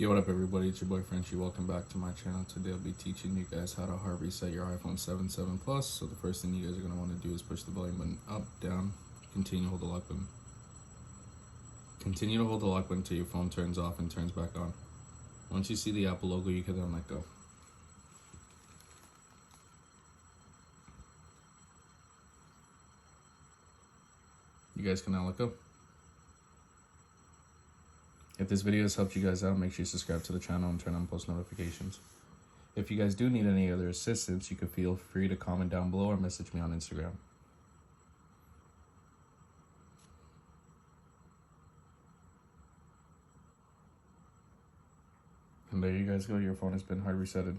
Yo, what up everybody, it's your boy Frenchiie. Welcome back to my channel. Today I'll be teaching you guys how to hard reset your iPhone 7 Plus. So the first thing you guys are going to want to do is push the volume button up, down, continue to hold the lock button. Continue to hold the lock button until your phone turns off and turns back on. Once you see the Apple logo, you can then let go. You guys can now let go. If this video has helped you guys out, make sure you subscribe to the channel and turn on post notifications. If you guys do need any other assistance, you can feel free to comment down below or message me on Instagram. And there you guys go, your phone has been hard resetted.